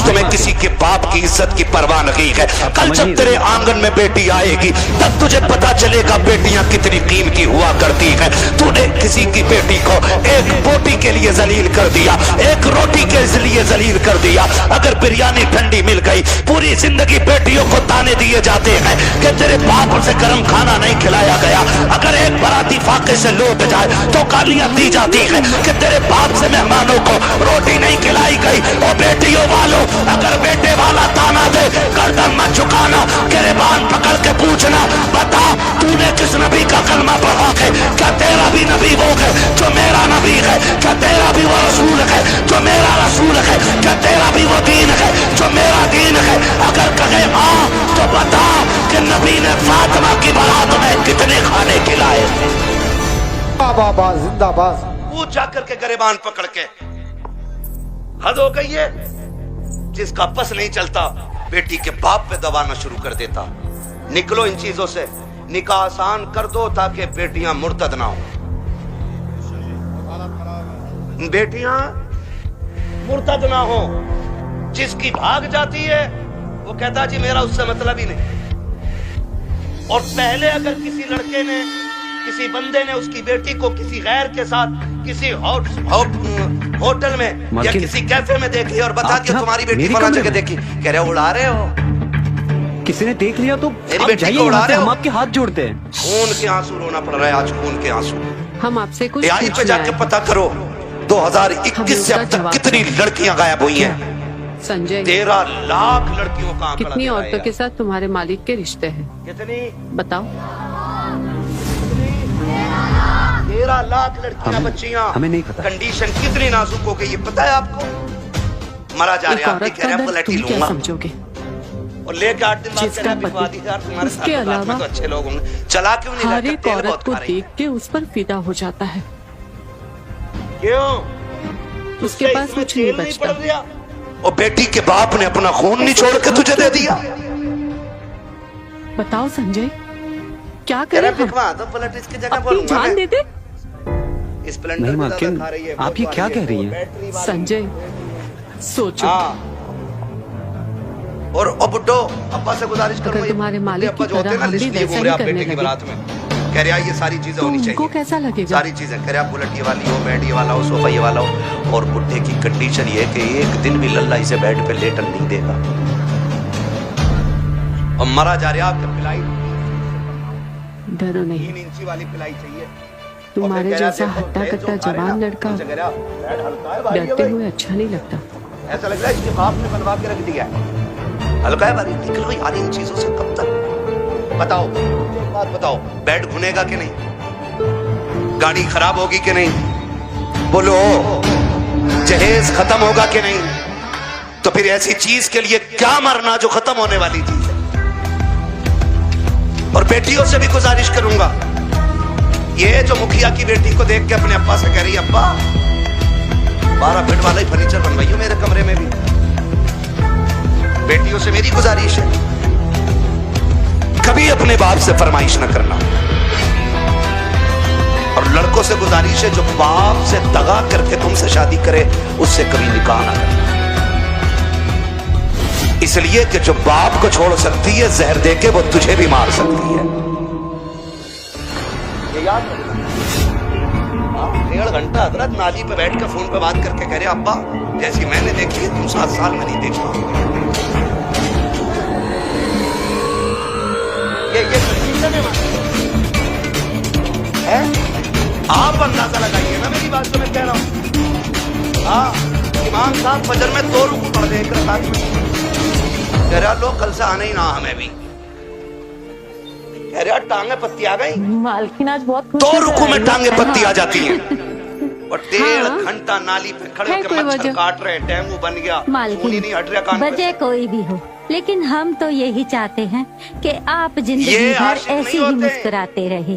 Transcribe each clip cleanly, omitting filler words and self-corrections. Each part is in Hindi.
तुम्हें किसी के बाप की इज्जत की परवाह नहीं है। कल जब तेरे आंगन में बेटी आएगी तब तुझे पता चलेगा बेटियां कितनी कीमती हुआ करती है। तूने किसी की बेटी को एक बोटी के लिए जलील कर दिया, एक रोटी के लिए जलील कर दिया। अगर बिरयानी ठंडी मिल गई, पूरी जिंदगी बेटियों को ताने दिए जाते हैं कि तेरे बाप से गर्म खाना नहीं खिलाया गया। अगर एक बराती फाके से लौट जाए तो गालियां दी जाती है कि तेरे बाप से मेहमानों को रोटी नहीं खिलाई गई। और बेटियों वालों, अगर बेटे वाला ताना दे गर्दन मत झुकाना, गिरबान पकड़ के पूछना, बता तूने किस नबी का कलमा पढ़ा है? क्या तेरा भी नबी वो है जो मेरा नबी है? क्या तेरा भी वो रसूल है जो मेरा रसूल है? क्या तेरा भी वो दीन है जो मेरा दीन है? अगर कहे हाँ तो बता कि नबी ने फातिमा की बारात में कितने खाने खिलाए? जिंदाबाद जिंदाबाद। पूछ जाकर के गिरबान पकड़ के। हद हो गई है। जिसका बस नहीं चलता बेटी के बाप पे दबाना शुरू कर देता। निकलो इन चीजों से, निकाह आसान कर दो ताकि बेटियां मुर्तद ना हो। बेटियां मुर्तद ना हो। जिसकी भाग जाती है वो कहता जी मेरा उससे मतलब ही नहीं। और पहले अगर किसी लड़के ने, किसी बंदे ने उसकी बेटी को किसी गैर के साथ किसी होटल में या किसी कैफे में देखी और बता दिया तुम्हारी बेटी फलां जगह देखी, कह रहे हो उड़ा रहे हो। किसी ने देख लिया तो मेरी बेटी को उड़ा रहे हो। हम आपके हाथ जोड़ते हैं। खून के आंसू रोना पड़ रहा है आज, खून के आंसू। हम आपसे कुछ AI पे जाके पता करो 2021 से अब तक कितनी लड़कियां गायब हुई हैं। संजय, 13 लाख लड़कियों का आंकड़ा कितनी दे रहा है औरतों यार। के साथ तुम्हारे मालिक के रिश्ते हैं? कितनी? बताओ। 13 लाख लड़कियां, बच्चियां। हमें नहीं पता। कंडीशन कितनी नाजुक हो गई ये पता है आपको? मरा जा एक रहा है, औरत कह का रहे दर्द पलटी तुम क्या लूंगा समझोगे? और लेके 8 दिन बाद जिसका कह रहे पति, विवादी यार तुम्हारे उसके साथ रात में अलावा तो अच्छे लोग होंगे। चला क्यों नहीं हर रहता? एक तेल औरत बहुत को खा रही है। देख के उस पर फिदा हो जाता है। क्यों? उसके पास कुछ नहीं बचता। और बेटी के बाप ने अपना खून निचोड़ के तुझे दे दिया। बताओ संजय, क्या कह करें रहे हम? बिकवा तो पलट इसकी जगह अपनी बोलूंगा जान मैं। दे दे। स्प्लेंडर नहीं में मालकिन, ज्यादा खा रही है, आप ये बहुत क्या वाली कह रही है, हैं? बैटरी वाली। संजय सोचो, हाँ। और बुड्ढो अब्बा से गुजारिश करूंगा, अगर तुम्हारे मालिक अब्बा की जो होते हैं तरह ना हम भी लिस्ट लिए वैसा घूम रहे ही आप बेटे करने की लगे बारात में, कह रहे ये सारी चीजें तो होनी उनको चाहिए। कैसा लगेगा? सारी चीजें कह रहे आप बुलेट ये वाली हो, बेड ये वाला हो, सोफा ये वाला हो। और बुड्ढे की कंडीशन ये है कि एक दिन भी लल्ला इसे बेड पे लेटन नहीं देगा। और मरा जा रहा आपके पिलाई डरो नहीं, 3 इंची वाली पिलाई चाहिए। तुम्हारे जैसा हट्टा कट्टा जवान लड़का डरते हुए अच्छा नहीं लगता। ऐसा लग रहा है इसके बाप ने बनवा के रख दिया है। हल्का है बारी, निकलो यार इन चीजों से कब तक? बताओ बात बताओ, बेड घुनेगा कि नहीं? गाड़ी खराब होगी कि नहीं? बोलो, जहेज खत्म होगा कि नहीं? तो फिर ऐसी चीज के लिए क्या मरना जो खत्म होने वाली चीज है? और बेटियों से भी गुजारिश करूंगा, ये जो मुखिया की बेटी को देख के अपने अब्बा से कह रही है अब्बा 12 फीट वाला ही फर्नीचर बनवाइयो मेरे कमरे में भी। बेटियों से मेरी गुजारिश है, कभी अपने बाप से फरमाइश न करना। और लड़कों से गुजारिश है जो बाप से दगा करके तुमसे शादी करे उससे कभी निकाह ना करना। इसलिए कि जो बाप को छोड़ सकती है जहर देके वो तुझे भी मार सकती है। ये याद रखना। 1.5 घंटा हजरत नाली पे बैठ कर फोन पे बात करके कह रहे अब्बा जैसी मैंने देखी है तुम 7 साल में नहीं देख पाओगे। ये कंडीशन है। आप अंदाजा लगाइए ना मेरी बात, तो मैं कह रहा हूँ। हाँ, इमाम साहब फजर में 2 रुकू पढ़ दे एक रकात में। कह रहा लोग कल से आना ही ना हमें भी। कह रहा टांगे पत्ती आ गई। मालकिन आज बहुत खुश 2 रुकू में टांगे पत्ती आ जाती हैं। और 1.5 हाँ। घंटा नाली पे खड़े है होकर कोई मच्छर वजह? काट रहे हैं, डेंगू बन गया, खून ही नहीं हट रहा कान पे। वजह कोई भी हो, लेकिन हम तो यही चाहते हैं कि आप जिंदगी ये भर आशिक नहीं ऐसे ही होते। मुस्कुराते रहे।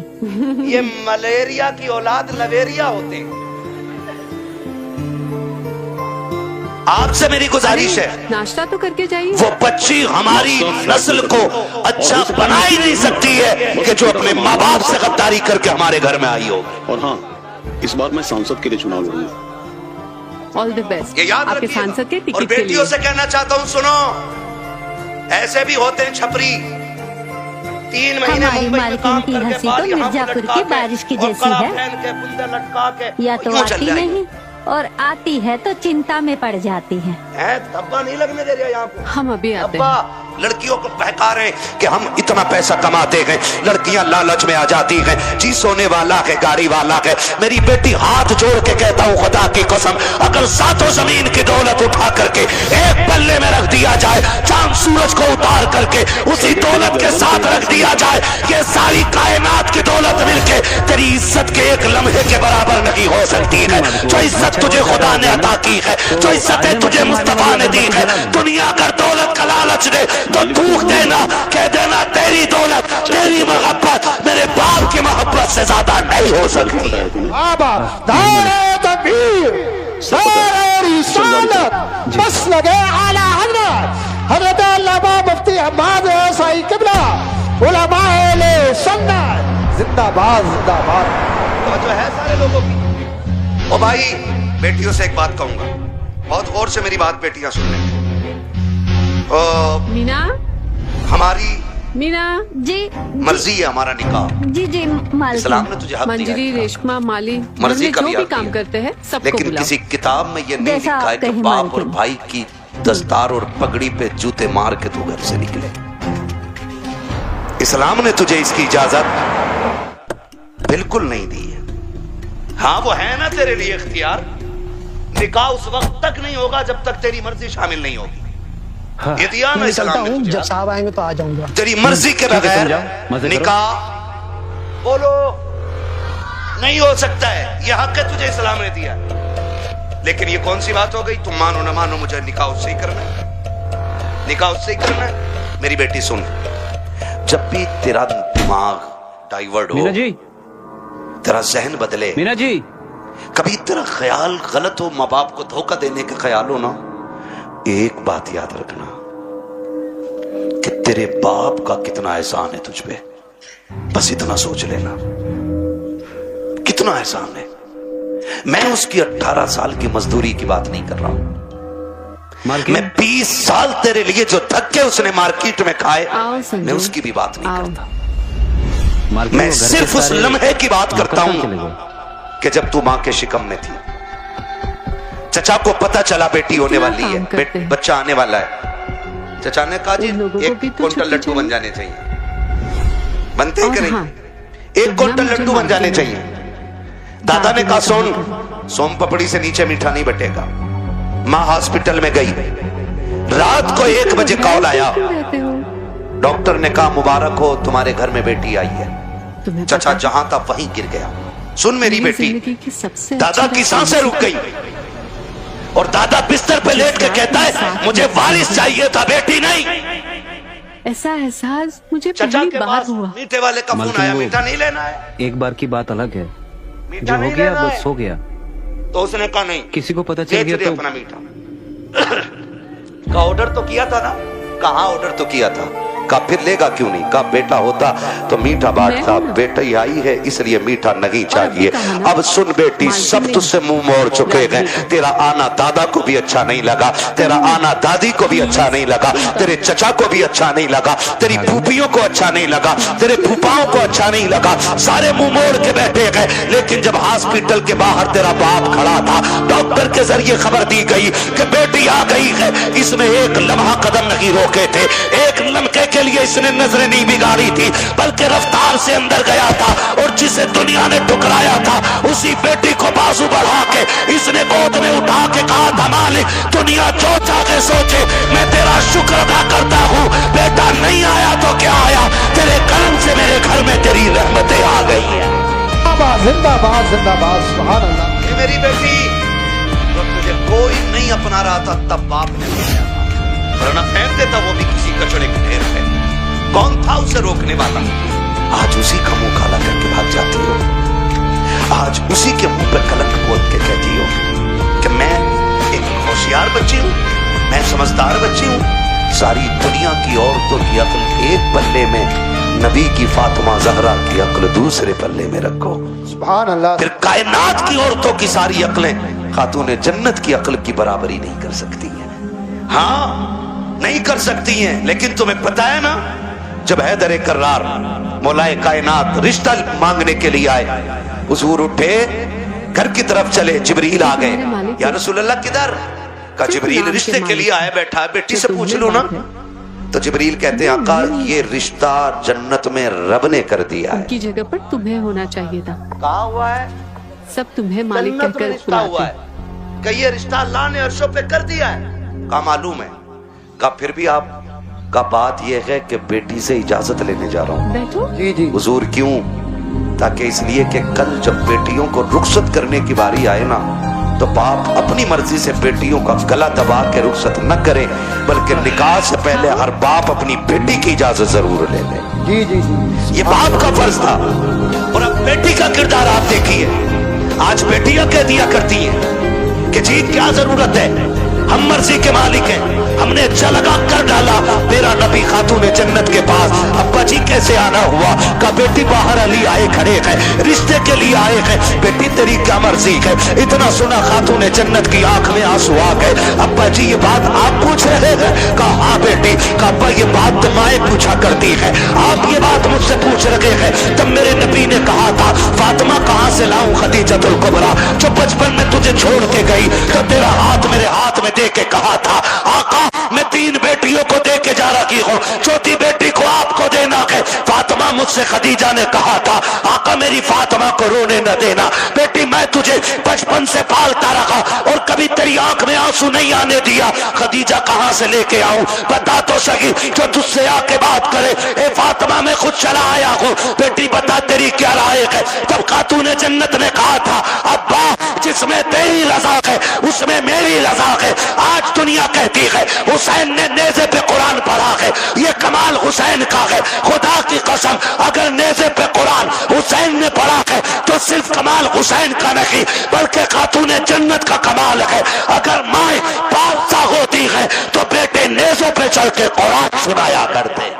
ये मलेरिया की औलाद लवेरिया होते हैं। आपसे मेरी गुजारिश है, नाश्ता तो करके जाइए। वो बच्ची हमारी नस्ल को अच्छा बना ही नहीं सकती है कि जो अपने माँ बाप से गद्दारी करके हमारे घर में आई हो। और हाँ, इस बार मैं सांसद के लिए चुनाव लड़ूंगा। All the best. ये याद आपके रखिएगा। सांसद के और टिकट के बेटियों लिए। से कहना चाहता हूँ, सुनो, ऐसे भी होते हैं छपरी, 3 महीने हमारी मुंबई में मालकिन काम की करके हंसी बाल तो यहाँ पे मिर्जापुर लटका की के बारिश की और जैसी कड़ा है। पहन के बुंदे लटका के या तो यूं चल आती जाएगी। नहीं और आती है तो चिंता में पड़ जाती है। धब्बा नहीं लगने दे रहा यहाँ पे। हम अभी आते अब्बा हैं। लड़कियों को बहका रहे हैं कि हम इतना पैसा कमाते गए, लड़कियां लालच में आ जाती हैं, जी सोने वाला है, गाड़ी वाला है। मेरी बेटी हाथ जोड़ के कहता हूँ, खुदा की कसम, अगर सातों जमीन की दौलत उठा करके एक पल्ले में रख दिया जाए, चांद सूरज को उतार करके उसी दौलत के साथ रख दिया जाए, ये सारी कायनात की दौलत मिलके तेरी इज्जत के एक लम्हे के बराबर नहीं हो सकती है। जो इज्जत तुझे खुदा ने अता की है, जो इज्जतें तुझे मुस्तफा ने दी है, दुनिया अगर दौलत का लालच दे तो थूक देना, कह देना तेरी दौलत, तेरी मोहब्बत मेरे बाप की मोहब्बत से ज्यादा नहीं हो सकती है। बाबा दारे तकबीर सारे रिसालत बस लगे आला हजरत अल्लामा मुफ्ती अहमद साई किबला उलमाए ले सुन्नत जिंदाबाद जिंदाबाद। तो जो है सारे लोगों की। ओ भाई, बेटियों से एक बात कहूंगा, बहुत गौर से मेरी बात बेटियां सुन लें। मीना, हमारी मीना जी, मर्जी है हमारा निकाह। जी जी मालकिन। इस्लाम ने तुझे हक दिया मंजरी, है। रेशमा, माली, मर्जी घर का में भी जो भी हक काम दिया। करते हैं सबको लेकिन बुलाओ। किसी किताब में ये नहीं जैसा लिखा है आप कि कहें, बाप और मालकिन। भाई की दस्तार और पगड़ी पे जूते मार के तू घर से निकले। इस्लाम ने तुझे इसकी इजाजत बिल्कुल नहीं दी है। हाँ, वो है ना तेरे लिए इख्तियार, निकाह उस वक्त तक नहीं होगा जब तक तेरी मर्जी शामिल नहीं होगी। हाँ। ये दिया ना इस्लाम ने तुझे। जब साहब आएंगे तो आ जाऊंगा। तेरी मर्जी के ठीक है, बगैर तुम जाओ, मजे करो। निकाह बोलो नहीं हो सकता है, यह हक है तुझे इस्लाम ने दिया। लेकिन ये कौन सी बात हो गई, तुम मानो ना मानो मुझे निकाह उससे ही करना है, निकाह उससे ही करना है। मेरी बेटी सुन, जब भी तेरा दिमाग डाइवर्ट हो, मीना जी, तेरा जहन बदले, मीना जी, कभी तेरा ख्याल गलत हो, माँ बाप को धोखा देने का ख्याल हो ना, एक बात याद रखना कि तेरे बाप का कितना एहसान है तुझ पे। बस इतना सोच लेना, कितना एहसान है। मैं उसकी 18 साल की मजदूरी की बात नहीं कर रहा हूं, मालकिन, मैं 20 साल तेरे लिए जो धक्के उसने मार्केट में खाए, आओ संजू, मैं उसकी भी बात नहीं आओ। करता। मालकिन, मैं वो घर के सिर्फ उस सारे लम्हे की बात करता नौकर चले हूं गए। कि जब तू मां के शिकम में थी, चचा को पता चला बेटी होने क्या वाली है, काम करते हैं? बच्चा आने वाला है। चचा ने कहा जी उन लोगों को 1 भी तो क्विंटल छुट्टी लड्डू बन चाहिए। जाने चाहिए, बनते हैं कि और नहीं? हाँ, 1 क्विंटल मुझे लड्डू बन जाने मालूम है। चाहिए। दादा ने कहा सोम पपड़ी से नीचे मीठा नहीं बटेगा। माँ हॉस्पिटल में गई, रात को 1 बजे कॉल आया, क्यों रहते हो? डॉक्टर ने कहा मुबारक हो, तुम्हारे घर में बेटी आई है। तुम्हें चचा पता है, जहां था वहीं गिर गया। सुन मेरी मेरी बेटी, जिंदगी की सबसे दादा अच्छी की बात सांसें यही रुक है। गई और दादा बिस्तर पे लेट के कहता है मुझे वारिस चाहिए था, बेटी नहीं। ऐसा एहसास मुझे चचा पहली के बार पास हुआ। मीठे वाले का फोन मालकिन, आया, वो- मीठा नहीं लेना है, एक बार की बात अलग है, मीठा जो हो नहीं गया लेना बस है। हो गया। तो उसने कहा नहीं, किसी को पता चल बेच गया दे तो अपना मीठा। का ऑर्डर तो किया था ना, कहाँ ऑर्डर तो किया था, का फिर लेगा क्यों नहीं, का बेटा होता तो मीठा बांटता, मैं हूं। बेटा ही आई है इसलिए मीठा नहीं अभी चाहिए। कहा ना, अब सुन बेटी, मालकिन सब ने- तुझसे मुंह मोड़ चुके हैं। तेरा आना दादा को भी अच्छा नहीं लगा, तेरा आना दादी को भी अच्छा नहीं लगा, तेरे चचा को भी अच्छा नहीं लगा, तेरी फूफियों को अच्छा नहीं लगा, तेरे फूफाओं को अच्छा नहीं लगा, सारे मुंह मोड़ के बैठे गए। लेकिन जब हॉस्पिटल के बाहर तेरा बाप खड़ा था, डॉक्टर के जरिए खबर दी गई कि बेटी आ गई है, इसने एक लम्हा कदम नहीं रोके थे, एक लम्हे के लिए इसने नजरें नहीं बिगाड़ी थी, बल्कि रफ्तार से अंदर गया था और जिसे दुनिया ने ठुकराया था, उसी बेटी को बाजू बढ़ा के इसने गोद में उठा के कहा था, मालिक दुनिया जो चाहे सोचे, मैं तेरा शुक्र अदा करता हूँ, बेटा नहीं आया तो क्या आया, तेरे कर्म से मेरे घर में तेरी रहमतें आ गई है। जिंदाबाद जिंदाबाद जिंदाबाद सुभान अल्लाह। ये मेरी बेटी, जब तुझे कोई नहीं अपना रहा था तब बाप ने भेजा था, वरना फेंक देता वो भी किसी कचड़े के ढेर पे। कौन था उसे रोकने वाला? आज उसी का मुंह काला करके भाग जाती हो, आज उसी के मुंह पे कलंक बोल के कहती हो कि मैं एक होशियार बच्ची हूँ, मैं समझदार बच्ची हूँ। सारी दुनिया की औरतों की अक्ल एक पल्ले में, नबी की फातिमा जहरा की अक्ल दूसरे पल्ले में रखो। सुभान अल्लाह। फिर कायनात की औरतों की सारी अक्लें खातून जन्नत की अक्ल की बराबरी नहीं कर सकती है। हाँ नहीं कर सकती हैं, लेकिन तुम्हें पता है ना, जब हैदर कर्रार मौलाए कायनात रिश्ता मांगने के लिए आए, हुजूर उठे घर की तरफ चले, जिब्रील आ गए। या रसूल अल्लाह किधर? का जिब्रील रिश्ते के लिए आया बैठा है, बेटी से पूछ लो ना। तो जिब्रील कहते हैं आका ये रिश्ता जन्नत में रब ने कर दिया है। उनकी जगह पर तुम्हें होना चाहिए था। कहा हुआ है सब तुम्हें मालिक जन्नत में कहकर रिश्ता हुआ बुलाते। है कि ये रिश्ता अल्लाह ने अर्शों पे कर दिया है। का मालूम है? का फिर भी आप का बात यह है कि बेटी से इजाजत लेने जा रहा हूँ। बैठो। जी जी हुजूर क्यों? ताकि इसलिए कि कल जब बेटियों को रुखसत करने की बारी आए ना, तो बाप अपनी मर्जी से बेटियों का गला दबा के रुखसत न करे, बल्कि निकाह से पहले हर बाप अपनी बेटी की इजाजत जरूर ले ले। जी जी जी ये बाप का फर्ज था। और अब बेटी का किरदार आप देखिए, आज बेटियां कह दिया करती हैं कि जी क्या जरूरत है, हम मर्जी के मालिक हैं, हमने लगा कर डाला मेरा नबी खातून जन्नत के पास। अब्बा जी कैसे आना हुआ? का बेटी बाहर अली आए खड़े हैं, रिश्ते के लिए आए हैं। बेटी तेरी क्या मर्जी है? इतना सुना खातून जन्नत की आंख में आंसू आ गए। अब्बा जी ये बात आप पूछ रहे हैं? कहा हाँ बेटी। का अब्बा ये बात तो माए पूछा करती है, आप ये बात मुझसे पूछ रहे हैं। तब मेरे नबी ने कहा था फातिमा कहां से लाऊं खदीजतुल कुबरा, जो बचपन में तुझे छोड़ के गई, तो तेरा हाथ मेरे हाथ में दे के कहा था आका मैं 3 बेटियों को दे के जा रही हूँ, चौथी बेटी को आपको देना है। फातिमा मुझसे खदीजा ने कहा था आका मेरी फातिमा को रोने न देना। बेटी मैं तुझे बचपन से पालता रहा और कभी तेरी आंख में आंसू नहीं आने दिया। खदीजा कहां से लेके आऊं? बता तो सही, जो तुझसे आके बात करे। ए फातिमा मैं खुद चला आया हूँ, बेटी बता तेरी क्या राय है? तब खातून जन्नत ने कहा था अब्बा जिसमें तेरी रजा है उसमें मेरी रजा है। आज दुनिया कहती है हुसैन ने नेज़े पे कुरान पढ़ा है, ये कमाल हुसैन का है। खुदा की कसम अगर नेज़े पे कुरान हुसैन ने पढ़ा है तो सिर्फ कमाल हुसैन का नहीं बल्कि खातून जन्नत का कमाल है। अगर माए बादशाह होती है तो बेटे नेज़ों पे चल के कुरान सुनाया करते।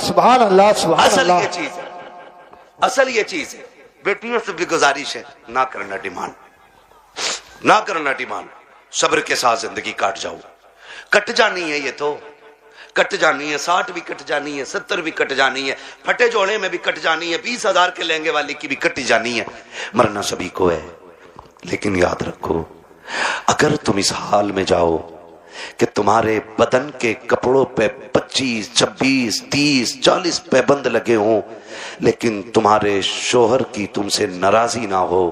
सुभान अल्लाह सुभान असल अल्लाह। ये चीज है, असल ये चीज है। बेटियों से भी गुजारिश है ना करना डिमांड, ना करना डिमांड। सब्र के साथ जिंदगी काट जाओ। कट जानी है ये तो कट जानी है, 60 भी कट जानी है, 70 भी कट जानी है, फटे जोड़े में भी कट जानी है, 20,000 के लहंगे वाली की भी कटी जानी है। मरना सभी को है, लेकिन याद रखो अगर तुम इस हाल में जाओ कि तुम्हारे बदन के कपड़ों पे 25, 26, 30, 40 पैबंद लगे हों, लेकिन तुम्हारे शोहर की तुमसे नाराजी ना हो,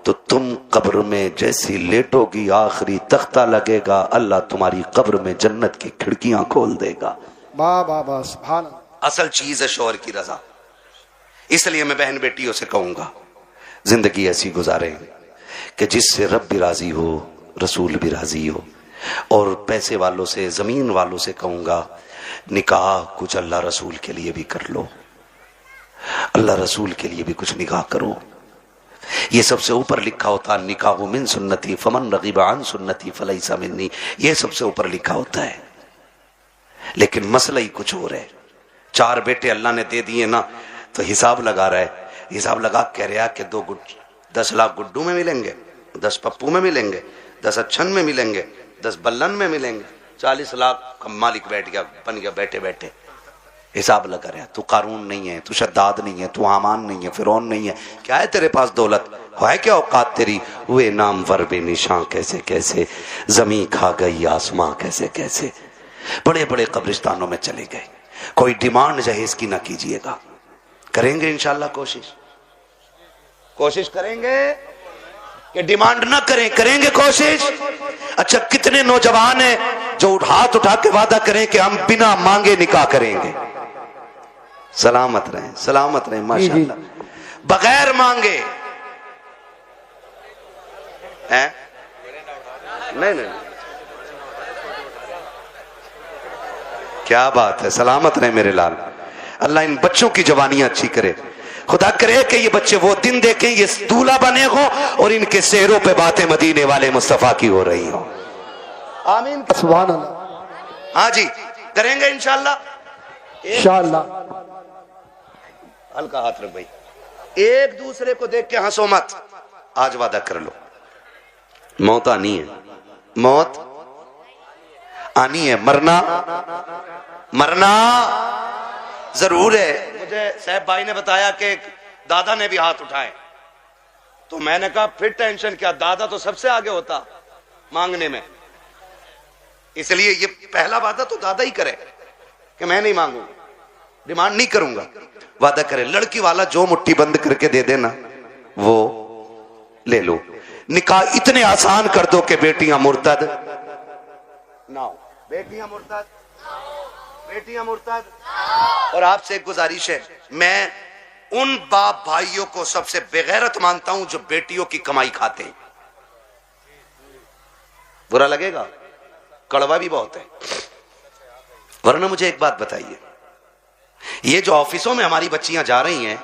तो तुम कब्र में जैसी लेटोगी आखिरी तख्ता लगेगा, अल्लाह तुम्हारी कब्र में जन्नत की खिड़कियां खोल देगा। वाह वाह वाह सुभान अल्लाह। असल चीज है शोहर की रजा। इसलिए मैं बहन बेटियों से कहूंगा जिंदगी ऐसी गुजारें कि जिससे रब भी राजी हो, रसूल भी राजी हो। और पैसे वालों से, जमीन वालों से कहूंगा निकाह कुछ अल्लाह रसूल के लिए भी कर लो, अल्लाह रसूल के लिए भी कुछ निकाह करो। ये सबसे ऊपर लिखा होता है निकाह मिन सुन्नती फमन रगीब अन सुन्नती फलैसा मिन्नी, ये सबसे ऊपर लिखा होता है। लेकिन मसला ही कुछ और है। 4 बेटे अल्लाह ने दे दिए ना, तो हिसाब लगा रहा है, हिसाब लगा कह रहा कि 10 लाख गुड्डू में मिलेंगे, 10 पप्पू में मिलेंगे, 10 अच्छन में मिलेंगे, 10 बल्लन में मिलेंगे, 40 लाख का मालिक बैठ गया, बन गया बैठे बैठे। हिसाब लगा रहा है। तू कारून नहीं है, तू शद्दाद नहीं है, तू हामान नहीं है, फिरौन नहीं है, क्या है तेरे पास दौलत है? क्या औकात तेरी? हुए नाम वर बेनिशां कैसे कैसे, जमी खा गई आसमां कैसे कैसे। बड़े बड़े कब्रिस्तानों में चले गए। कोई डिमांड जहेज की ना कीजिएगा। करेंगे इंशाल्लाह कोशिश, कोशिश करेंगे कि डिमांड ना करें, करेंगे कोशिश। अच्छा कितने नौजवान हैं जो हाथ उठा के वादा करें कि हम बिना मांगे निकाह करेंगे। सलामत रहें, सलामत रहें माशाअल्लाह। बगैर मांगे हैं? नहीं नहीं, क्या बात है, सलामत रहे मेरे लाल। अल्लाह इन बच्चों की जवानियां अच्छी करे। खुदा करे कि ये बच्चे वो दिन देखें ये दूल्हा बने हो और इनके सेहरों पे बातें मदीने वाले मुस्तफा की हो रही हो। आमीन सुभान अल्लाह। हाँ जी करेंगे इंशाल्लाह, इंशाअल्लाह। हल्का हाथ रख भाई। एक दूसरे को देख के हंसो मत, आज वादा कर लो। मौत आनी है, मौत आनी है, मरना मरना जरूर है। मुझे साहब भाई ने बताया कि दादा ने भी हाथ उठाए, तो मैंने कहा फिर टेंशन क्या, दादा तो सबसे आगे होता मांगने में, इसलिए ये पहला वादा तो दादा ही करे कि मैं नहीं मांगूंगा, डिमांड नहीं करूंगा, वादा करे। लड़की वाला जो मुट्ठी बंद करके दे देना वो ले लो। निकाह इतने आसान कर दो कि बेटियां मुर्तद ना हो, बेटियां मुर्तद, बेटियां मुर्तद। और आपसे एक गुजारिश है, मैं उन बाप भाइयों को सबसे बेगैरत मानता हूं जो बेटियों की कमाई खाते हैं। बुरा लगेगा, कड़वा भी बहुत है। वरना मुझे एक बात बताइए, ये जो ऑफिसों में हमारी बच्चियां जा रही हैं,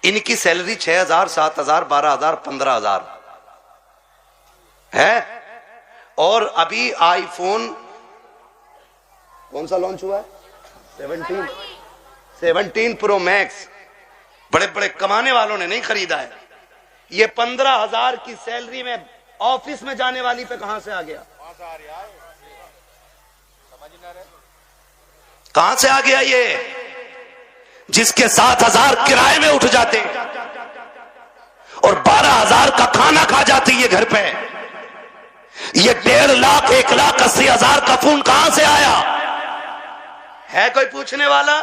इनकी सैलरी 6,000, 7,000, 12,000, 15,000 है, और अभी आईफोन कौन सा लॉन्च हुआ है, 17 प्रो मैक्स, बड़े बड़े कमाने वालों ने नहीं खरीदा है। ये 15,000 की सैलरी में ऑफिस में जाने वाली पे कहां से आ गया, कहां से आ गया ये, जिसके 7,000 किराए में उठ जाते और 12,000 का खाना खा जाती है घर पे। ये 1.5 लाख 1,80,000 का फोन कहां से आया है? कोई पूछने वाला?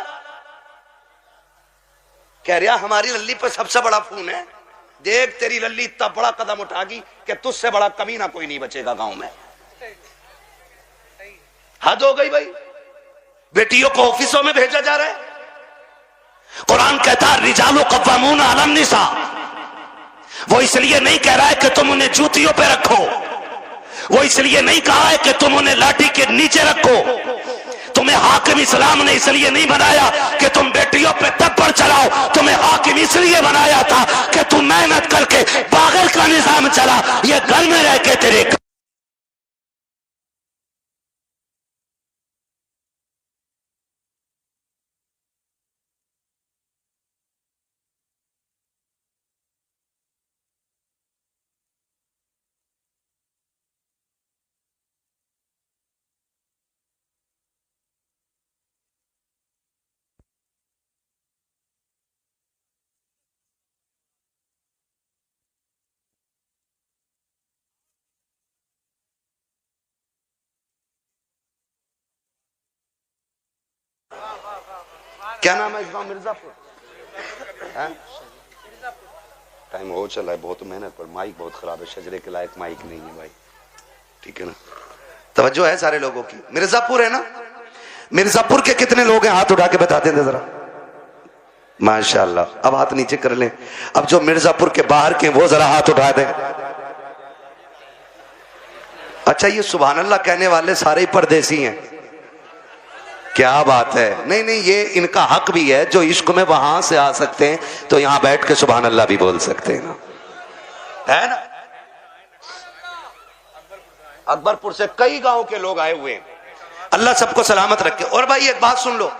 कह रहा हमारी लल्ली पर सबसे बड़ा फोन है। देख तेरी लल्ली इतना बड़ा कदम उठागी कि तुझसे बड़ा कमीना कोई नहीं बचेगा गांव में। हद हो गई भाई, बेटियों को ऑफिसों में भेजा जा रहा है। कुरान कहता है रिजालु कव्वामून अलन निसा, वो इसलिए नहीं कह रहा है कि तुम उन्हें जूतियों पे रखो, वो इसलिए नहीं कहा है कि तुम उन्हें लाठी के नीचे रखो, तुम्हें हाकिम इस्लाम ने इसलिए नहीं बनाया कि तुम बेटियों पे तब्बड़ चलाओ, तुम्हें हाकिम इसलिए बनाया था कि तुम मेहनत करके बागर का निजाम चला, ये घर में रह के तेरे। क्या नाम है इस गांव? मिर्जापुर। टाइम हो चला है, बहुत मेहनत पर माइक बहुत खराब है, शजरे के लायक माइक नहीं है भाई, ठीक है ना? तवज्जो है सारे लोगों की। मिर्जापुर है ना? मिर्जापुर के कितने लोग हैं हाथ उठा के बताते थे जरा, माशाल्लाह। अब हाथ नीचे कर लें। अब जो मिर्जापुर के बाहर के वो जरा हाथ उठा दें। अच्छा, ये सुभान अल्लाह कहने वाले सारे ही परदेसी हैं, क्या बात है। नहीं नहीं, ये इनका हक भी है, जो इश्क में वहां से आ सकते हैं तो यहां बैठ के सुभान अल्लाह भी बोल सकते हैं ना, है ना? अकबरपुर से कई गांव के लोग आए हुए हैं, अल्लाह सबको सलामत रखे। और भाई एक बात सुन लो,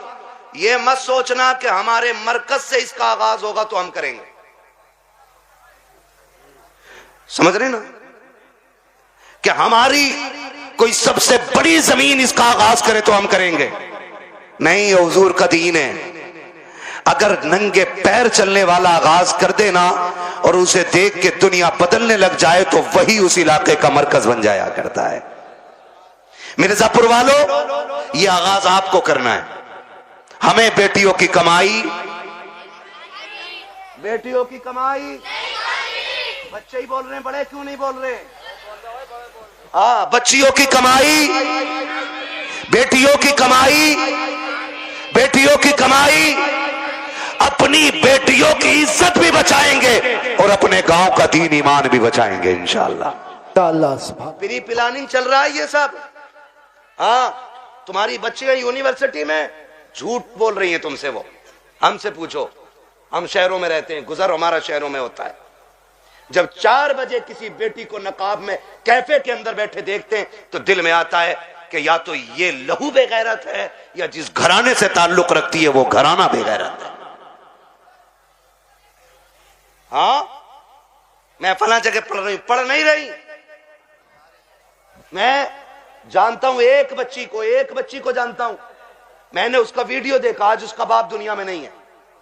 ये मत सोचना कि हमारे मरकज से इसका आगाज होगा तो हम करेंगे, समझ रहे ना, कि हमारी कोई सबसे बड़ी जमीन इसका आगाज करे तो हम करेंगे नहीं। ये हुजूर का दीन है। अगर नंगे पैर चलने वाला आगाज कर देना और उसे देख के दुनिया बदलने लग जाए तो वही उस इलाके का मरकज बन जाया करता है। मिर्जापुर वालों, ये आगाज आपको करना है। हमें बेटियों की कमाई, बेटियों की कमाई, बच्चे ही बोल रहे हैं, बड़े क्यों नहीं बोल रहे? हाँ, बच्चियों की कमाई, बेटियों की कमाई, बेटियों की कमाई, अपनी बेटियों की इज्जत भी बचाएंगे और अपने गांव का दीन ईमान भी बचाएंगे इंशाअल्लाह। प्री प्लानिंग चल रहा है ये सब। हाँ, तुम्हारी बच्चियां यूनिवर्सिटी में झूठ बोल रही हैं तुमसे, वो हमसे पूछो, हम शहरों में रहते हैं, गुजर हमारा शहरों में होता है। जब 4 बजे किसी बेटी को नकाब में कैफे के अंदर बैठे देखते हैं तो दिल में आता है कि या तो ये लहू बेगैरत है या जिस घराने से ताल्लुक रखती है वो घराना बेगैरत है। हाँ, मैं फला जगह पढ़ रही हूं, पढ़ नहीं रही, मैं जानता हूं एक बच्ची को जानता हूं, मैंने उसका वीडियो देखा, आज उसका बाप दुनिया में नहीं है,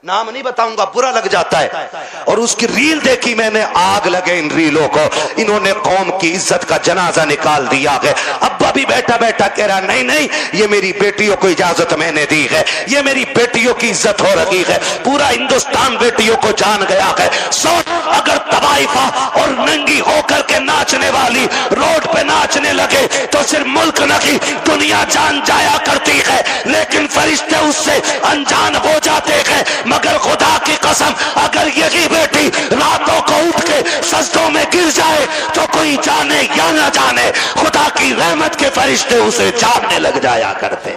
नाम नहीं बताऊंगा, बुरा लग जाता है, और उसकी रील देखी मैंने, आग लगे इन रीलों को, इन्होंने कौम की इज्जत का जनाजा निकाल दिया है। अब्बा भी बैठा बैठा कह रहा नहीं नहीं, ये मेरी बेटियों को इजाजत मैंने दी है, ये मेरी बेटियों की इज्जत हो रही है, पूरा हिंदुस्तान बेटियों को जान गया है। सोच, अगर तवाइफा और नंगी होकर के नाचने वाली रोड पे नाचने लगे तो सिर्फ मुल्क नहीं दुनिया जान जाया करती है, लेकिन फरिश्ते उससे अनजान हो जाते हैं। मगर खुदा की कसम, अगर यही बेटी रातों को उठ के सजदों में गिर जाए तो कोई जाने या ना जाने, खुदा की रहमत के फरिश्ते उसे जानने लग जाया करते।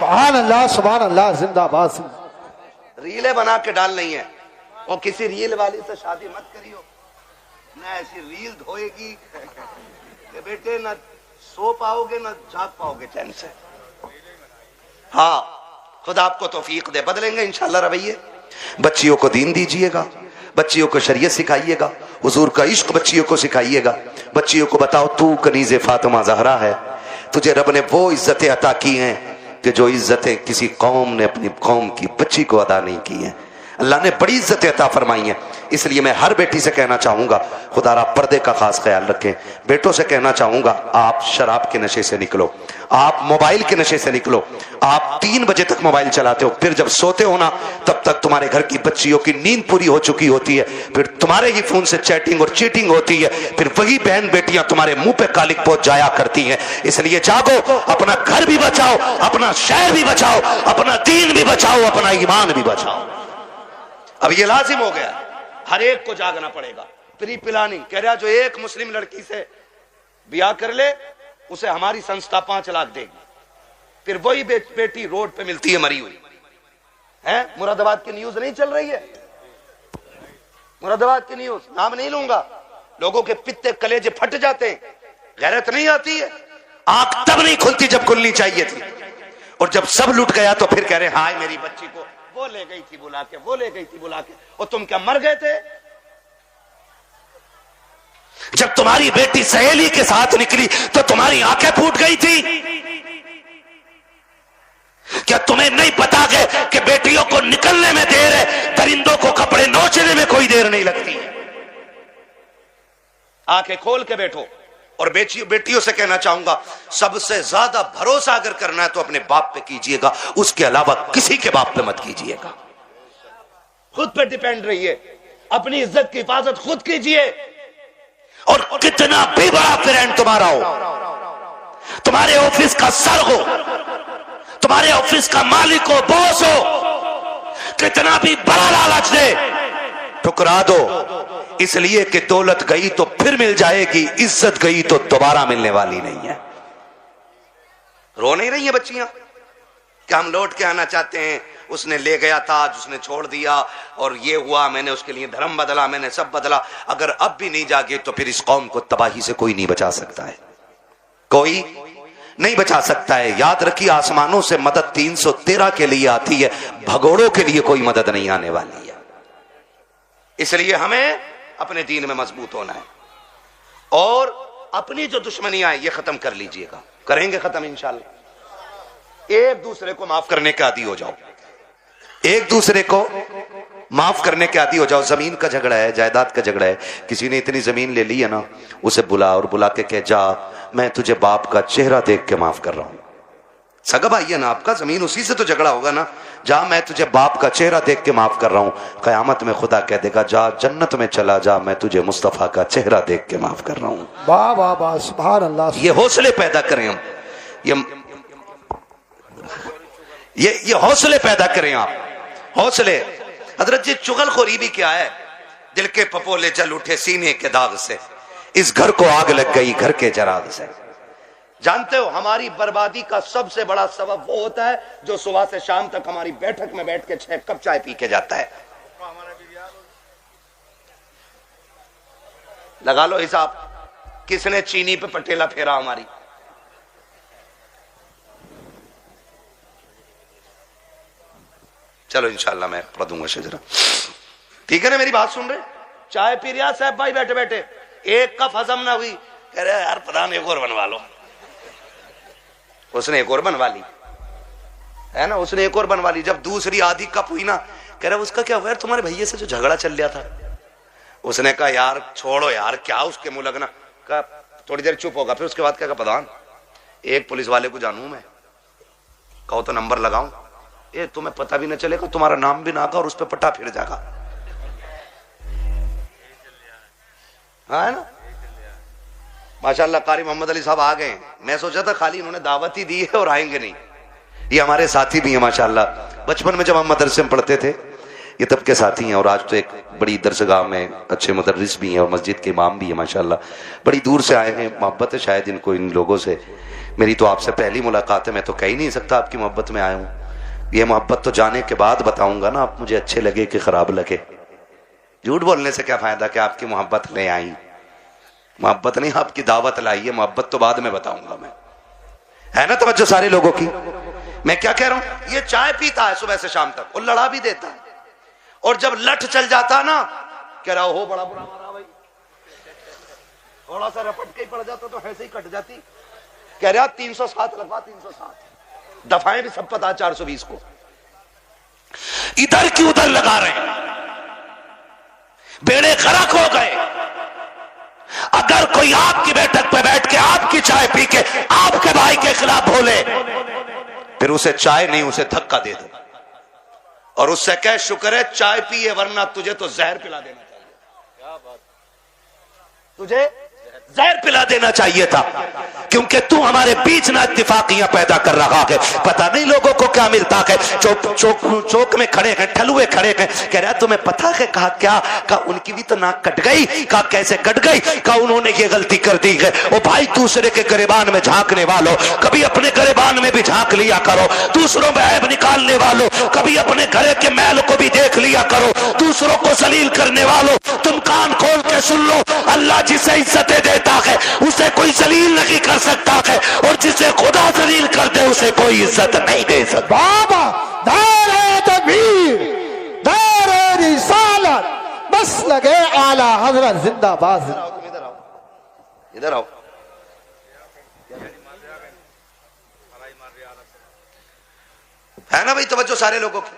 सुभान अल्लाह, जिंदाबाद। रीलें बना के डाल नहीं है, और किसी रील वाली से शादी मत करियो, ना ऐसी रील धोएगी कि बेटे ना सो पाओगे ना जाग पाओगे चैन से। हाँ, खुदा आपको तौफीक दे, बदलेंगे इंशाल्लाह रवैये। बच्चियों को दीन दीजिएगा, बच्चियों को शरीयत सिखाइएगा, हुजूर का इश्क बच्चियों को सिखाइएगा। बच्चियों को बताओ तू कनीज़े फातिमा ज़हरा है, तुझे रब ने वो इज्जतें अता की हैं कि जो इज्जतें किसी कौम ने अपनी कौम की बच्ची को अदा नहीं की हैं। अल्लाह ने बड़ी इज्जतें अता फरमाई हैं। इसलिए मैं हर बेटी से कहना चाहूंगा, खुदारा पर्दे का खास ख्याल रखें। बेटों से कहना चाहूंगा, आप शराब के नशे से निकलो, आप मोबाइल के नशे से निकलो। आप 3 बजे तक मोबाइल चलाते हो, फिर जब सोते हो ना तब तक तुम्हारे घर की बच्चियों की नींद पूरी हो चुकी होती है, फिर तुम्हारे ही फोन से चैटिंग और चीटिंग होती है, फिर वही बहन बेटियां तुम्हारे मुंह पे कालिक पहुंच जाया करती हैं। इसलिए जागो, अपना घर भी बचाओ, अपना शहर भी बचाओ, अपना दीन भी बचाओ, अपना ईमान भी बचाओ। अब ये लाजिम हो गया, हर एक को जागना पड़ेगा। प्री प्लानिंग कह रहा, जो एक मुस्लिम लड़की से ब्याह कर ले उसे हमारी संस्था 5 लाख देगी। फिर वही बेटी रोड पे मिलती है मरी हुई है। मुरादाबाद की न्यूज नहीं चल रही है, मुरादाबाद की न्यूज, नाम नहीं लूंगा, लोगों के पित्ते कलेजे फट जाते हैं, गैरत नहीं आती है। आंख तब नहीं खुलती जब खुलनी चाहिए थी, और जब सब लुट गया तो फिर कह रहे हाय मेरी बच्ची को वो ले गई थी बुला के, वो ले गई थी बुला के, और तुम क्या मर गए थे? जब तुम्हारी बेटी सहेली के साथ निकली तो तुम्हारी आंखें फूट गई थी? क्या तुम्हें नहीं पता कि बेटियों को निकलने में देर है, परिंदों को कपड़े नोचने में कोई देर नहीं लगती? आंखें खोल के बैठो। और बेटियों से कहना चाहूंगा, सबसे ज्यादा भरोसा अगर करना है तो अपने बाप पे कीजिएगा, उसके अलावा किसी के बाप पे मत कीजिएगा। खुद पे डिपेंड रहिए, अपनी इज्जत की हिफाजत खुद कीजिए। और कितना भी बड़ा फ्रेंड तुम्हारा हो, तुम्हारे ऑफिस का सर हो, तुम्हारे ऑफिस का मालिक हो, बॉस हो, कितना भी बड़ा लालच दे, ठुकरा दो। इसलिए कि दौलत गई तो फिर मिल जाएगी, इज्जत गई तो दोबारा मिलने वाली नहीं है। रो नहीं रही है बच्चियां कि हम लौट के आना चाहते हैं, उसने ले गया था, आज उसने छोड़ दिया, और ये हुआ, मैंने उसके लिए धर्म बदला, मैंने सब बदला। अगर अब भी नहीं जागे तो फिर इस कौम को तबाही से कोई नहीं बचा सकता है, कोई नहीं बचा सकता है। याद रखिए, आसमानों से मदद 313 के लिए आती है, भगोड़ों के लिए कोई मदद नहीं आने वाली है। इसलिए हमें अपने दीन में मजबूत होना है, और अपनी जो दुश्मनियां हैं ये खत्म कर लीजिएगा, करेंगे खत्म इंशाल्लाह। एक दूसरे को माफ करने के आदी हो जाओ, एक दूसरे को माफ करने के आदी हो जाओ। जमीन का झगड़ा है, जायदाद का झगड़ा है, किसी ने इतनी जमीन ले ली है ना, उसे बुला और बुला के कह, जा मैं तुझे बाप का चेहरा देख के माफ कर रहा हूं। सगा भाई है ना आपका, जमीन उसी से तो झगड़ा होगा ना, जा मैं तुझे बाप का चेहरा देख के माफ कर रहा हूं। कयामत में खुदा कह देगा, जा जन्नत में चला जा, मैं तुझे मुस्तफा का चेहरा देख के माफ कर रहा हूं। वाह वाह वाह, सुभान अल्लाह। ये हौसले पैदा करें हम, ये हौसले पैदा करें आप, हौसले। हजरत जी, चुगलखोरी भी क्या है? दिल के पपोले जल उठे सीने के दाग से, इस घर को आग लग गई घर के जराग से। जानते हो, हमारी बर्बादी का सबसे बड़ा सबब वो होता है जो सुबह से शाम तक हमारी बैठक में बैठ के 6 कप चाय पी के जाता है। लगा लो हिसाब, किसने चीनी पे पटेला फेरा हमारी। चलो इंशाल्लाह मैं पढ़ दूंगा शजरा, ठीक है ना? मेरी बात सुन रहे? चाय पी रहा साहब भाई बैठे बैठे, एक कप हजम ना हुई, कह रहे यार प्रधान एक और बनवा लो। उसने एक और बनवा ली, है ना, उसने एक और बनवा ली। जब दूसरी आधी कप हुई ना, कह रहा उसका क्या हुआ यार, तुम्हारे भैया से जो झगड़ा चल रहा था। उसने कहा यार छोड़ो यार, क्या उसके मुंह लगना। कहा थोड़ी देर चुप होगा, फिर उसके बाद क्या प्रधान एक पुलिस वाले को जानू मैं, कहो तो नंबर लगाऊं, ये तुम्हें पता भी न चलेगा, तुम्हारा नाम भी ना का और उस पर पट्टा फिर जाएगा। हाँ है ना, माशाल्लाह कारी मोहम्मद अली साहब आ गए। मैं सोचा था खाली इन्होंने दावत ही दी है और आएंगे नहीं, ये हमारे साथी भी हैं माशाल्लाह। बचपन में जब हम मदरसे में पढ़ते थे ये तब के साथी हैं, और आज तो एक बड़ी दरसगाह में अच्छे मुदर्रिस भी हैं और मस्जिद के इमाम भी हैं माशाल्लाह। बड़ी दूर से आए हैं, मोहब्बत है शायद इनको इन लोगों से। मेरी तो आपसे पहली मुलाकात है, मैं तो कह ही नहीं सकता आपकी मोहब्बत में आया हूँ। ये मोहब्बत तो जाने के बाद बताऊंगा ना, आप मुझे अच्छे लगे कि खराब लगे। झूठ बोलने से क्या फायदा कि आपकी मोहब्बत ले आई, मोहब्बत नहीं आपकी दावत लाई है, मोहब्बत तो बाद में बताऊंगा मैं, है ना। तवज्जो सारे लोगों की। मैं क्या कह रहा हूं, ये चाय पीता है सुबह से शाम तक और लड़ा भी देता है, और जब लठ चल जाता ना कह रहा हो बड़ा बुरा मारा भाई, थोड़ा सा रपट के पड़ जाता तो ऐसे ही कट जाती। कह रहा 307 लगवा, 307 दफाएं भी सब पता 420 को, इधर की उधर लगा रहे हैं, बेड़े गर्क हो गए। अगर कोई आपकी बैठक पे बैठ के आपकी चाय पी के आपके भाई के खिलाफ बोले, फिर उसे चाय नहीं उसे धक्का दे दो और उससे कह शुक्र है चाय पिए, वरना तुझे तो जहर पिला देना चाहिए। क्या बात, तुझे जहर पिला देना चाहिए था, क्योंकि तू हमारे बीच ना इत्तेफाकियां पैदा कर रहा है। पता नहीं लोगों को क्या मिलता है, चौक में खड़े हैं, ठलुए खड़े हैं, कह रहा तुम्हें पता है। कहा क्या, कहा उनकी भी तो नाक कट गई। कहा कैसे कट गई, कहा उन्होंने ये गलती कर दी है। ओ भाई दूसरे के गिरेबान में झांकने वालों, कभी अपने गिरेबान में भी झांक लिया करो। दूसरों में ऐब निकालने वालों, कभी अपने घरे के मैल को भी देख लिया करो। दूसरों को जलील करने वालों, तुम कान खोल के सुन लो, अल्लाह जिसे इज्जतें देता है उसे कोई जलील नहीं कर सकता है, और जिसे खुदा जलील कर दे उसे कोई इज्जत नहीं दे सकता। बाबा दारे तकबीर, दारे रिसालत, बस लगे आला हजरत जिंदाबाद। इधर आओ, इधर आओ। है ना भाई तवज्जो सारे लोगों की।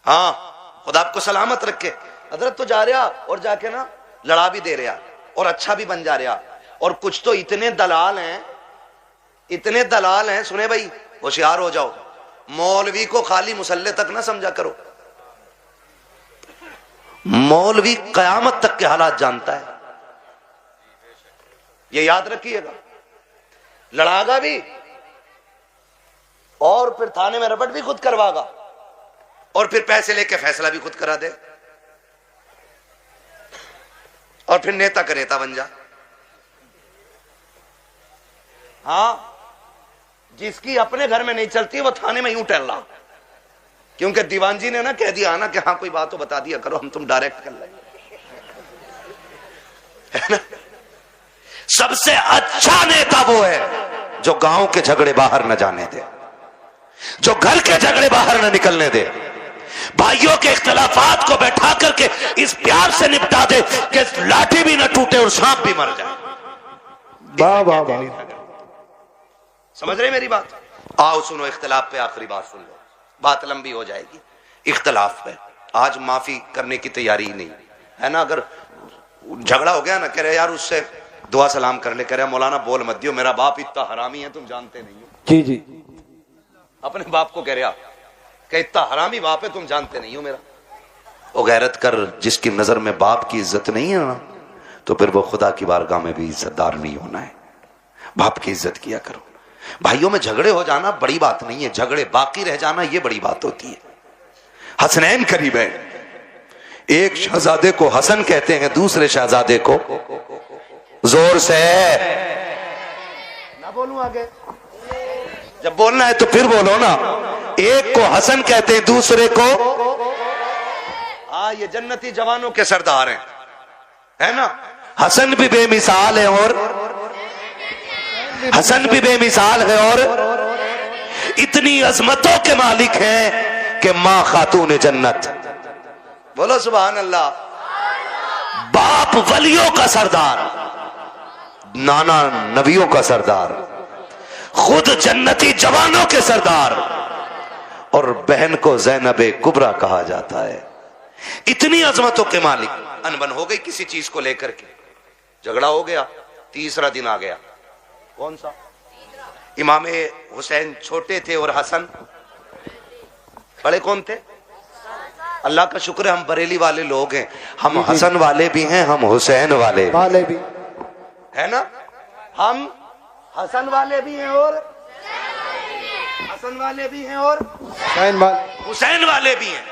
हाँ खुदा आपको सलामत रखे। हजरत तो जा रहा और जाके ना लड़ा भी दे रहा और अच्छा भी बन जा रहा। और कुछ तो इतने दलाल हैं, इतने दलाल हैं, सुने भाई होशियार हो जाओ। मौलवी को खाली मुसल्ले तक ना समझा करो, मौलवी कयामत तक के हालात जानता है, ये याद रखिएगा। लड़ागा भी और फिर थाने में रपट भी खुद करवागा और फिर पैसे लेके फैसला भी खुद करा दे और फिर नेता का नेता बन जा। हाँ जिसकी अपने घर में नहीं चलती वो थाने में यूं टहल रहा, क्योंकि दीवान जी ने ना कह दिया ना कि हाँ कोई बात तो बता दिया करो, हम तुम डायरेक्ट कर लेंगे। सबसे अच्छा नेता वो है जो गांव के झगड़े बाहर न जाने दे, जो घर के झगड़े बाहर न निकलने दे, भाइयों के इख्तलाफात को बैठा करके इस प्यार से निपटा दे कि लाठी भी न टूटे और सांप भी मर जाए। वाह वाह वाह, समझ रहे मेरी बात? आओ सुनो, इख्तलाफ पे आखिरी बात सुन लो, बात लंबी हो जाएगी। इख्तलाफ पे आज माफी करने की तैयारी ही नहीं है ना। अगर झगड़ा हो गया ना, कह रहे यार उससे दुआ सलाम कर ले, कह रहे मौलाना बोल मत दियो, मेरा बाप इतना हरामी है तुम जानते नहीं हो। जी जी, अपने बाप को कह रहा कि इतना हरामी बाप है तुम जानते नहीं हो मेरा। वो गैरत कर, जिसकी नजर में बाप की इज्जत नहीं है ना, तो फिर वो खुदा की बारगाह में भी इज्जतदार नहीं होना है। बाप की इज्जत किया करो। भाइयों में झगड़े हो जाना बड़ी बात नहीं है, झगड़े बाकी रह जाना ये बड़ी बात होती है। हसनैन करीब है, एक शहजादे को हसन कहते हैं, दूसरे शहजादे को जोर से ना बोलूं आगे, जब बोलना है तो फिर बोलो ना। एक को हसन कहते हैं, दूसरे को ये जन्नती जवानों के सरदार हैं, है ना। हसन भी बेमिसाल है और हसन भी बेमिसाल है और इतनी अजमतों के मालिक हैं कि मां खातून जन्नत। बोलो सुभान अल्लाह। बाप वलियों का सरदार, नाना नबियों का सरदार, खुद जन्नती जवानों के सरदार, और बहन को ज़ैनबे कुबरा कहा जाता है। इतनी अजमतों के मालिक। अनबन हो गई किसी चीज को लेकर के, झगड़ा हो गया, तीसरा दिन आ गया। कौन सा? इमाम हुसैन छोटे थे और हसन बड़े। कौन थे? अल्लाह का शुक्र है हम बरेली वाले लोग हैं, हम हसन वाले भी हैं, हम हुसैन वाले भी है ना। हम हसन वाले भी हैं और हसन वाले भी हैं और हुसैन वाले भी हैं।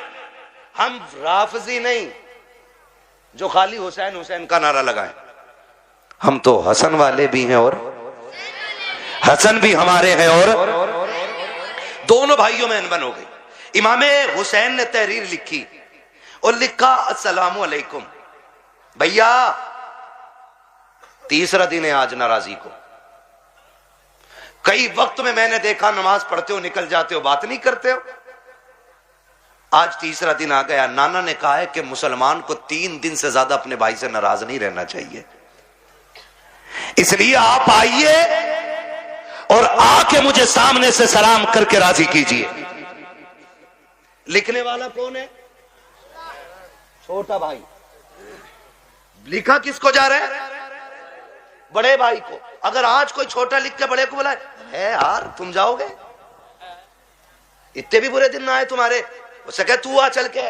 हम राफजी नहीं जो खाली हुसैन हुसैन का नारा लगाएं, हम तो हसन वाले भी हैं और हसन भी हमारे हैं। और दोनों भाइयों में अनबन हो गई। इमाम हुसैन ने तहरीर लिखी और लिखा अस्सलामु अलैकुम भैया, तीसरा दिन है आज नाराजी को। कई वक्त में मैंने देखा नमाज पढ़ते हो निकल जाते हो, बात नहीं करते हो। आज तीसरा दिन आ गया। नाना ने कहा है कि मुसलमान को 3 दिन से ज्यादा अपने भाई से नाराज नहीं रहना चाहिए, इसलिए आप आइए और आके मुझे सामने से सलाम करके राजी कीजिए। लिखने वाला कौन है? छोटा भाई। लिखा किसको जा रहा है? बड़े भाई को। अगर आज कोई छोटा लिख के बड़े को बोला है यार तुम जाओगे, इतने भी बुरे दिन ना आए तुम्हारे, उससे कह तू आ चल के।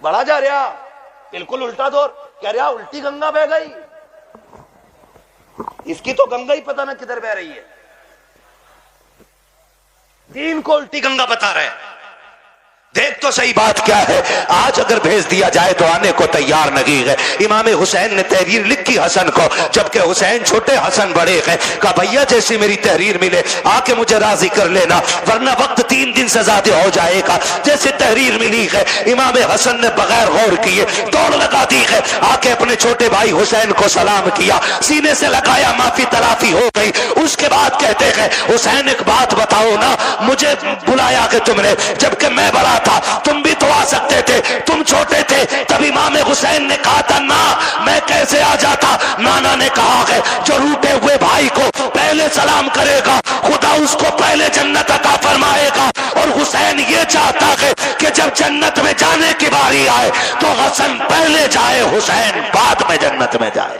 बड़ा जा रहा, बिल्कुल उल्टा दौर, कह रहा उल्टी गंगा बह गई। इसकी तो गंगा ही पता ना किधर बह रही है, दीन को उल्टी गंगा बता रहे हैं। देख तो सही बात क्या है। आज अगर भेज दिया जाए तो आने को तैयार नहीं है। इमाम हुसैन ने तहरीर लिखी हसन को, जबकि हुसैन छोटे हसन बड़े हैं। कहा भैया जैसी मेरी तहरीर मिले आके मुझे राजी कर लेना, वरना वक्त 3 दिन से ज्यादा हो जाएगा। जैसे तहरीर मिली है इमाम हसन ने बगैर गौर किए दौड़ लगा दी है, आके अपने छोटे भाई हुसैन को सलाम किया, सीने से लगाया, माफी तलाफी हो गई। उसके बाद कहते हैं हुसैन एक बात बताओ ना, मुझे बुलाया कि तुमने, जबकि मैं बड़ा था, तुम भी तो आ सकते थे, तुम छोटे थे। तब इमाम हुसैन ने कहा था ना मैं कैसे आ जाता। नाना ने कहा है जो रूठे हुए भाई को पहले सलाम करेगा खुदा उसको पहले जन्नत अता फरमाएगा। और हुसैन ये चाहता है कि जब जन्नत में जाने की बारी आए तो हसन पहले जाए, हुसैन बाद में जन्नत में जाए।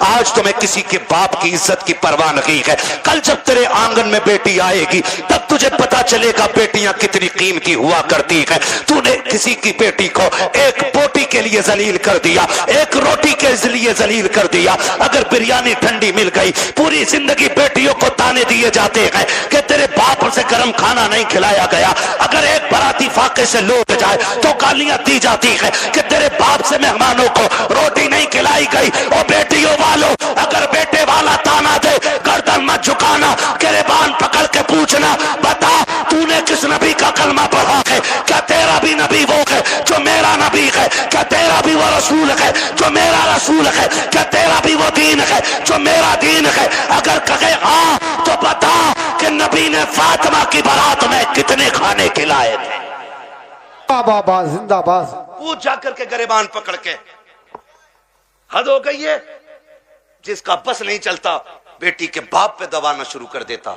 आज तुम्हें किसी के बाप की इज्जत की परवाह नहीं है। कल जब तेरे आंगन में बेटी आएगी तब तुझे पता चलेगा बेटियां कितनी कीमती हुआ करती है। तूने किसी की बेटी को एक बोटी के लिए जलील कर दिया, एक रोटी के लिए जलील कर दिया। अगर बिरयानी ठंडी मिल गई, पूरी जिंदगी बेटियों को ताने दिए जाते हैं कि तेरे बाप से गर्म खाना नहीं खिलाया गया। अगर एक बराती फाके से लौट जाए तो गालियां दी जाती है कि तेरे बाप से मेहमानों को रोटी नहीं खिलाई गई। और बेटियों वालों अगर बेटे वाला ताना दे गर्दन मत झुकाना, गिरबान पकड़ के पूछना बता तूने किस नबी का कलमा पढ़ा है? क्या तेरा भी नबी वो है जो मेरा नबी है? क्या तेरा भी वो रसूल है जो मेरा रसूल है? क्या तेरा भी वो दीन है जो मेरा दीन है? अगर कहे हाँ तो बता कि नबी ने फातिमा की बारात में कितने खाने खिलाए थे? बाबा जिंदाबाद। पूछ जाकर के गिरबान पकड़ के। हद हो गई है। जिसका बस नहीं चलता बेटी के बाप पे दबाना शुरू कर देता।